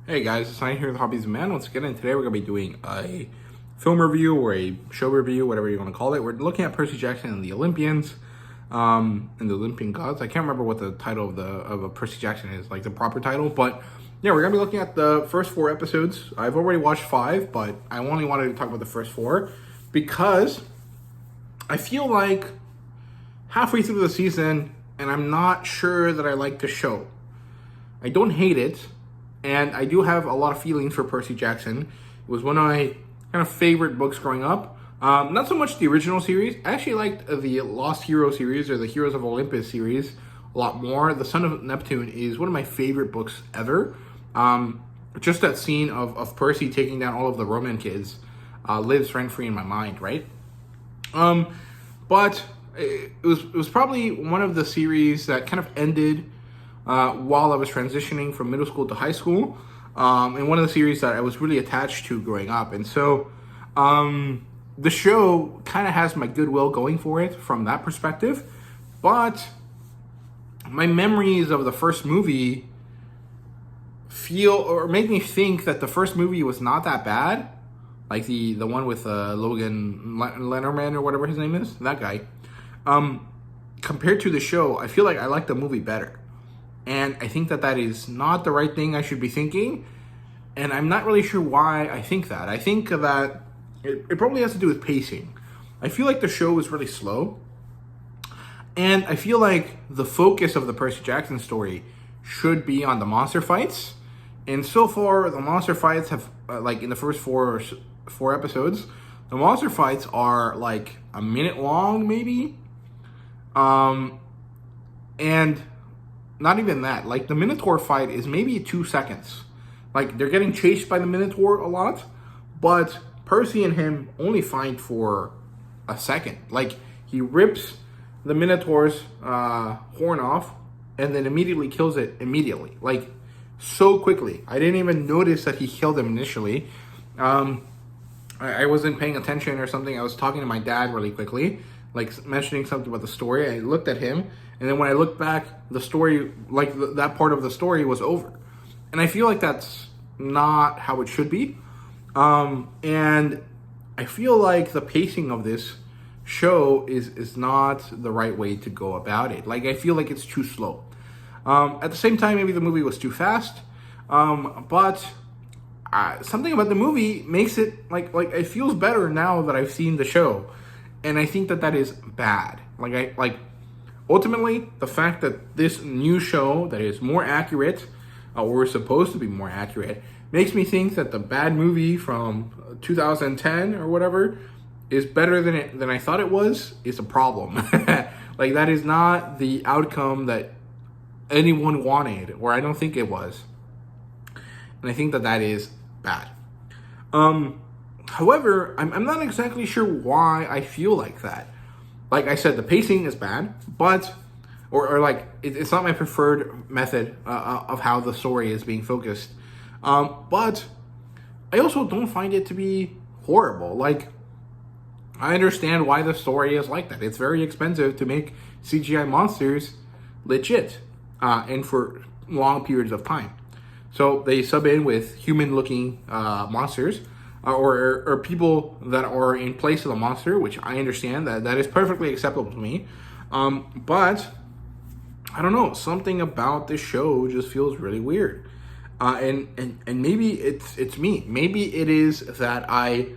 Hey guys, it's Ryan here with HobbiesofaMan once again, and today we're going to be doing a film review or a show review, whatever you want to call it. We're looking at Percy Jackson and the Olympians, and the Olympian gods. I can't remember what the title of a Percy Jackson is, like the proper title, but yeah, we're going to be looking at the first 4 episodes. I've already watched 5, but I only wanted to talk about the first 4 because I feel like halfway through the season, and I'm not sure that I like the show. I don't hate it. And I do have a lot of feelings for Percy Jackson. It was one of my kind of favorite books growing up. Not so much the original series. I actually liked the Lost Hero series or the Heroes of Olympus series a lot more. The Son of Neptune is one of my favorite books ever. Just that scene of Percy taking down all of the Roman kids lives rent-free in my mind, right? But it was probably one of the series that kind of ended while I was transitioning from middle school to high school, and one of the series that I was really attached to growing up. And so the show kind of has my goodwill going for it from that perspective, but my memories of the first movie feel or make me think that the first movie was not that bad, like the one with Logan Lerman or whatever his name is, that guy. Compared to the show, I feel like I like the movie better. And I think that is not the right thing I should be thinking. And I'm not really sure why I think that. I think that it probably has to do with pacing. I feel like the show is really slow. And I feel like the focus of the Percy Jackson story should be on the monster fights. And so far, the monster fights have, like in the first four episodes, the monster fights are like a minute long, maybe. And not even that. Like, the Minotaur fight is maybe 2 seconds. Like, they're getting chased by the Minotaur a lot, but Percy and him only fight for a second. Like, he rips the Minotaur's horn off and then immediately kills it immediately. Like, so quickly. I didn't even notice that he killed him initially. I wasn't paying attention or something. I was talking to my dad really quickly, like mentioning something about the story. I looked at him, and then when I looked back, the story, like that part of the story was over. And I feel like that's not how it should be. And I feel like the pacing of this show is not the right way to go about it. Like, I feel like it's too slow. At the same time, maybe the movie was too fast. But something about the movie makes it like it feels better now that I've seen the show. And I think that is bad. Ultimately, the fact that this new show that is more accurate, or is supposed to be more accurate, makes me think that the bad movie from 2010 or whatever is better than I thought it was, is a problem. Like, that is not the outcome that anyone wanted, or I don't think it was. And I think that is bad. However, I'm not exactly sure why I feel like that. Like I said, the pacing is bad, but, it's not my preferred method of how the story is being focused. But I also don't find it to be horrible. Like, I understand why the story is like that. It's very expensive to make CGI monsters legit, and for long periods of time. So they sub in with human-looking monsters, or people that are in place of the monster, which I understand that is perfectly acceptable to me. But I don't know, something about this show just feels really weird. And maybe it's me. Maybe it is that I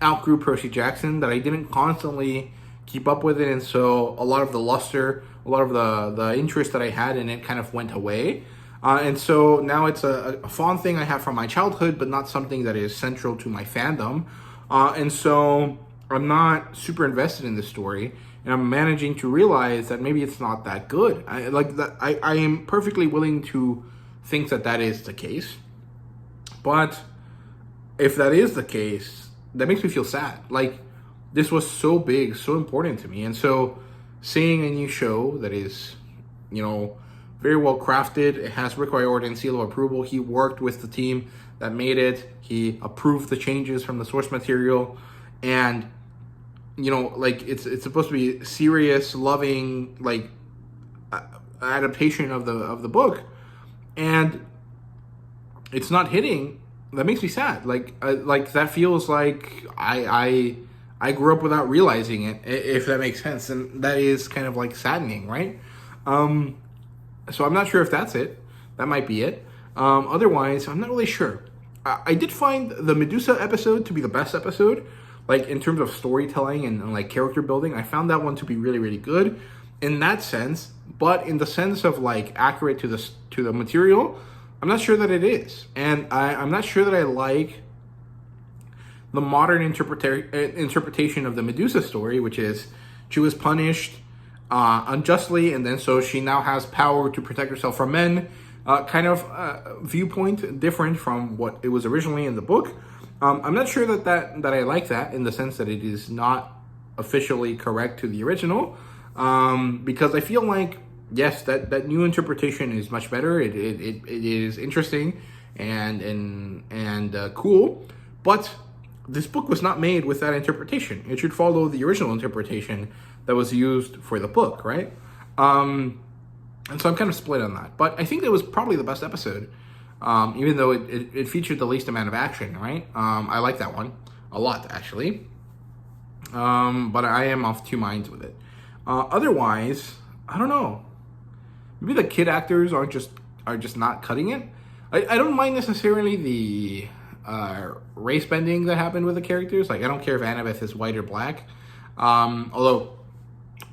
outgrew Percy Jackson, that I didn't constantly keep up with it, and so a lot of the luster, a lot of the interest that I had in it kind of went away. And so now it's a fond thing I have from my childhood, but not something that is central to my fandom. And so I'm not super invested in this story, and I'm managing to realize that maybe it's not that good. I am perfectly willing to think that is the case. But if that is the case, that makes me feel sad. Like, this was so big, so important to me. And so seeing a new show that is, very well crafted. It has Rick Riordan's seal of approval. He worked with the team that made it. He approved the changes from the source material, and it's supposed to be serious, loving, adaptation of the book. And it's not hitting, that makes me sad. Like that feels like I grew up without realizing it, if that makes sense, and that is kind of like saddening, right? So I'm not sure if that's it. That might be it. Otherwise, I'm not really sure. I did find the Medusa episode to be the best episode, like in terms of storytelling and like character building. I found that one to be really, really good in that sense. But in the sense of like accurate to the material, I'm not sure that it is, and I'm not sure that I like the modern interpretation of the Medusa story, which is she was punished unjustly, and then so she now has power to protect herself from men. Kind of viewpoint different from what it was originally in the book. I'm not sure that I like that, in the sense that it is not officially correct to the original, because I feel like, yes, that new interpretation is much better. It is interesting and cool, but this book was not made with that interpretation. It should follow the original interpretation that was used for the book, right? And so I'm kind of split on that. But I think it was probably the best episode, even though it featured the least amount of action, right? I like that one a lot, actually. But I am of two minds with it. Otherwise, I don't know. Maybe the kid actors are just not cutting it. I don't mind necessarily the race bending that happened with the characters. Like, I don't care if Annabeth is white or black. Although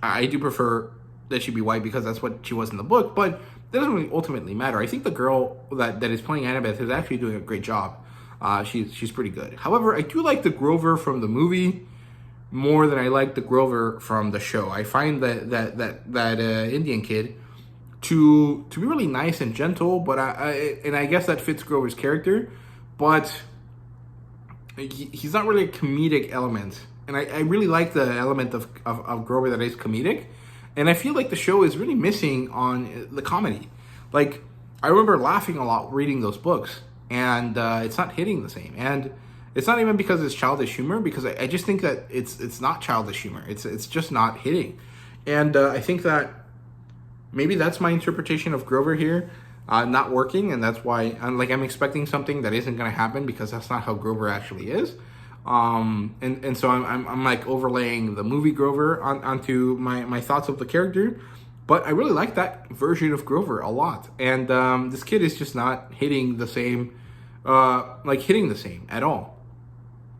I do prefer that she be white because that's what she was in the book, but that doesn't really ultimately matter. I think the girl that is playing Annabeth is actually doing a great job. She's pretty good. However, I do like the Grover from the movie more than I like the Grover from the show. I find that Indian kid to be really nice and gentle, but I guess that fits Grover's character, but he's not really a comedic element. And I really like the element of Grover that is comedic. And I feel like the show is really missing on the comedy. Like, I remember laughing a lot reading those books, and it's not hitting the same. And it's not even because it's childish humor, because I just think that it's not childish humor. It's just not hitting. And I think that maybe that's my interpretation of Grover here, not working, and that's why I'm expecting something that isn't going to happen, because that's not how Grover actually is. And so I'm like overlaying the movie Grover onto my thoughts of the character, but I really like that version of Grover a lot. And this kid is just not hitting the same, at all.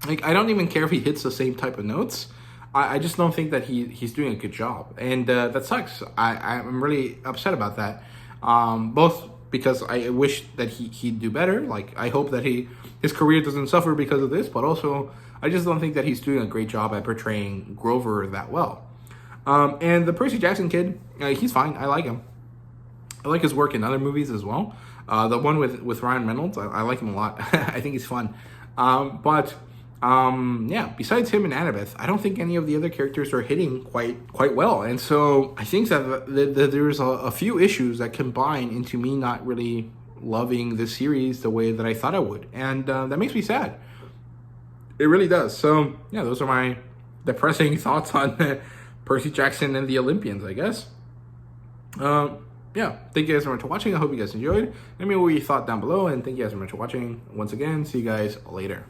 Like, I don't even care if he hits the same type of notes. I just don't think that he's doing a good job, and that sucks. I'm really upset about that. Both because I wish that he'd do better. Like, I hope that his career doesn't suffer because of this, but also I just don't think that he's doing a great job at portraying Grover that well. And the Percy Jackson kid, he's fine. I like him. I like his work in other movies as well. The one with Ryan Reynolds, I like him a lot. I think he's fun. Yeah, besides him and Annabeth, I don't think any of the other characters are hitting quite well. And so I think that there's a few issues that combine into me not really loving this series the way that I thought I would. And that makes me sad. It really does. So, yeah, those are my depressing thoughts on Percy Jackson and the Olympians, I guess. Yeah, thank you guys very much for watching. I hope you guys enjoyed. Let me know what you thought down below. And thank you guys very much for watching. Once again, see you guys later.